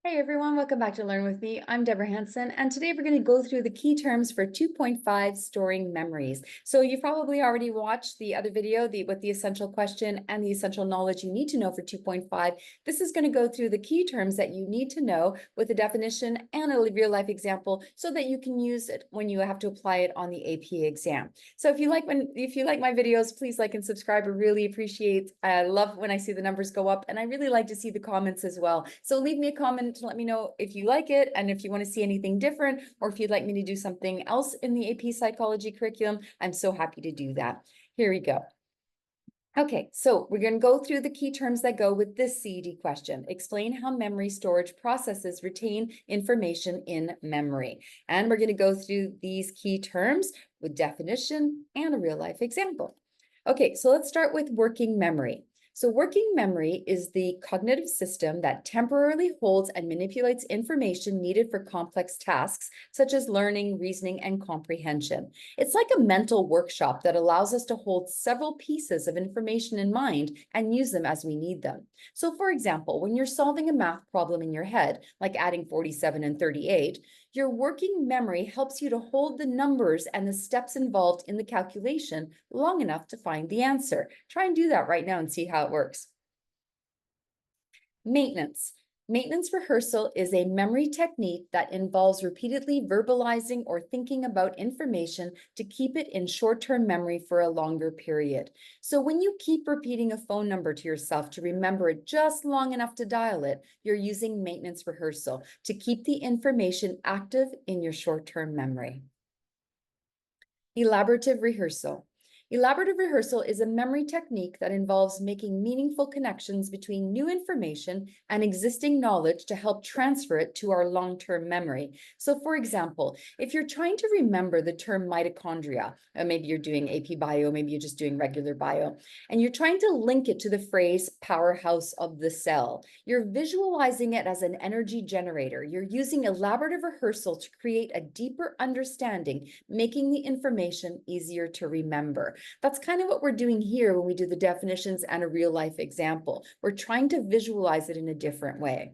Hey everyone, welcome back to Learn With Me. I'm Deborah Hanson, and today we're going to go through the key terms for 2.5 storing memories. So you've probably already watched the other video with the essential question and the essential knowledge you need to know for 2.5. This is going to go through the key terms that you need to know with a definition and a real life example so that you can use it when you have to apply it on the AP exam. So if you like my videos, please like and subscribe. I really appreciate. I love when I see the numbers go up, and I really like to see the comments as well. So leave me a comment to let me know if you like it and if you want to see anything different, or if you'd like me to do something else in the AP psychology curriculum. I'm so happy to do that. Here we go. Okay, so we're going to go through the key terms that go with this CED question. Explain how memory storage processes retain information in memory. And we're going to go through these key terms with definition and a real life example. Okay, so let's start with working memory. So working memory is the cognitive system that temporarily holds and manipulates information needed for complex tasks, such as learning, reasoning, and comprehension. It's like a mental workshop that allows us to hold several pieces of information in mind and use them as we need them. So for example, when you're solving a math problem in your head, like adding 47 and 38, your working memory helps you to hold the numbers and the steps involved in the calculation long enough to find the answer. Try and do that right now and see how it works. Maintenance. Maintenance rehearsal is a memory technique that involves repeatedly verbalizing or thinking about information to keep it in short-term memory for a longer period. So when you keep repeating a phone number to yourself to remember it just long enough to dial it, you're using maintenance rehearsal to keep the information active in your short-term memory. Elaborative rehearsal. Elaborative rehearsal is a memory technique that involves making meaningful connections between new information and existing knowledge to help transfer it to our long-term memory. So for example, if you're trying to remember the term mitochondria, maybe you're doing AP bio, maybe you're just doing regular bio, and you're trying to link it to the phrase powerhouse of the cell, you're visualizing it as an energy generator. You're using elaborative rehearsal to create a deeper understanding, making the information easier to remember. That's kind of what we're doing here when we do the definitions and a real life example. We're trying to visualize it in a different way.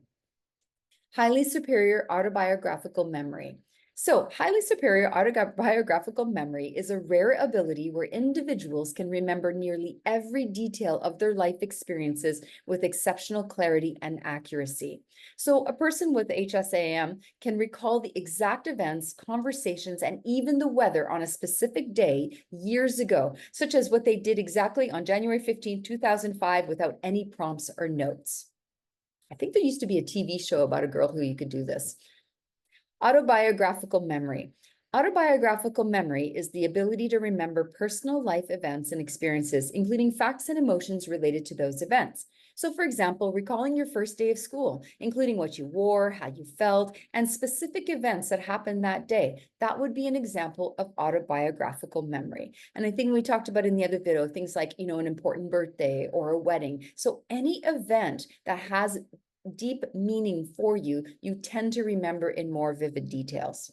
Highly superior autobiographical memory. So highly superior autobiographical memory is a rare ability where individuals can remember nearly every detail of their life experiences with exceptional clarity and accuracy. So a person with HSAM can recall the exact events, conversations, and even the weather on a specific day years ago, such as what they did exactly on January 15, 2005 without any prompts or notes. I think there used to be a TV show about a girl who you could do this. Autobiographical memory. Autobiographical memory is the ability to remember personal life events and experiences, including facts and emotions related to those events. So for example, recalling your first day of school, including what you wore, how you felt, and specific events that happened that day. That would be an example of autobiographical memory. And I think we talked about in the other video, things like, an important birthday or a wedding. So any event that has deep meaning for you, you tend to remember in more vivid details.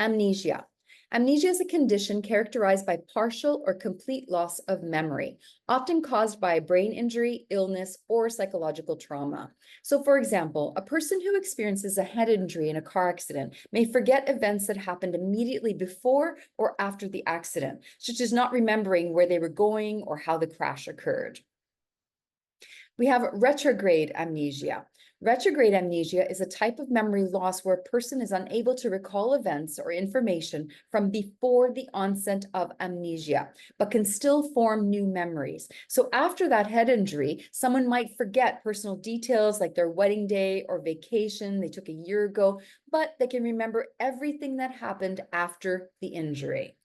Amnesia. Amnesia is a condition characterized by partial or complete loss of memory, often caused by a brain injury, illness, or psychological trauma. So for example, a person who experiences a head injury in a car accident may forget events that happened immediately before or after the accident, such as not remembering where they were going or how the crash occurred. We have retrograde amnesia. Retrograde amnesia is a type of memory loss where a person is unable to recall events or information from before the onset of amnesia, but can still form new memories. So after that head injury, someone might forget personal details like their wedding day or vacation they took a year ago, but they can remember everything that happened after the injury.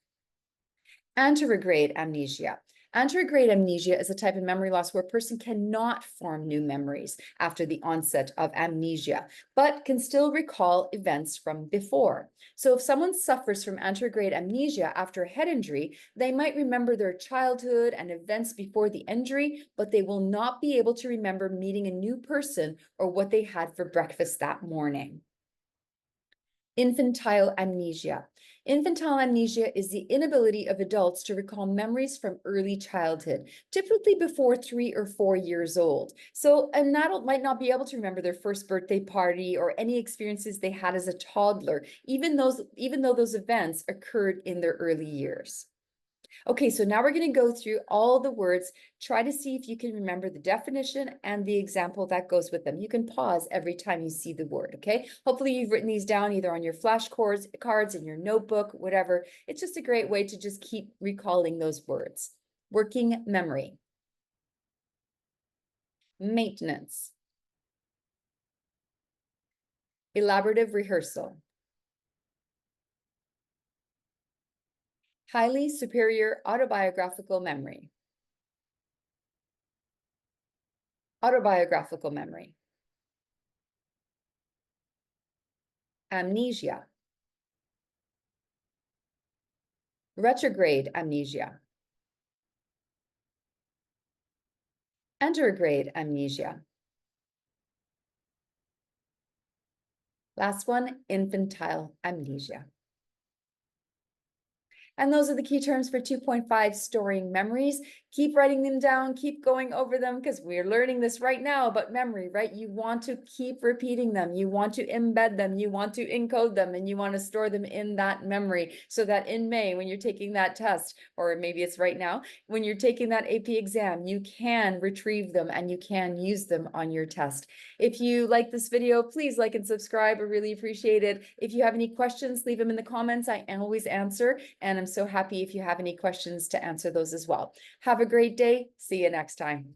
Anterograde amnesia. Anterograde amnesia is a type of memory loss where a person cannot form new memories after the onset of amnesia, but can still recall events from before. So if someone suffers from anterograde amnesia after a head injury, they might remember their childhood and events before the injury, but they will not be able to remember meeting a new person or what they had for breakfast that morning. Infantile amnesia. Infantile amnesia is the inability of adults to recall memories from early childhood, typically before 3 or 4 years old. So an adult might not be able to remember their first birthday party or any experiences they had as a toddler, even though those events occurred in their early years. Okay, so now we're going to go through all the words. Try to see if you can remember the definition and the example that goes with them. You can pause every time you see the word, okay? Hopefully you've written these down either on your flashcards, in your notebook, whatever. It's just a great way to just keep recalling those words. Working memory. Maintenance. Elaborative rehearsal. Highly superior autobiographical memory. Autobiographical memory. Amnesia. Retrograde amnesia. Anterograde amnesia. Last one, infantile amnesia. And those are the key terms for 2.5, storing memories. Keep writing them down, keep going over them, because we're learning this right now about memory, right? You want to keep repeating them. You want to embed them. You want to encode them, and you want to store them in that memory so that in May, when you're taking that test, or maybe it's right now, when you're taking that AP exam, you can retrieve them and you can use them on your test. If you like this video, please like and subscribe. I really appreciate it. If you have any questions, leave them in the comments. I always answer, and I'm so happy if you have any questions to answer those as well. Have a great day. See you next time.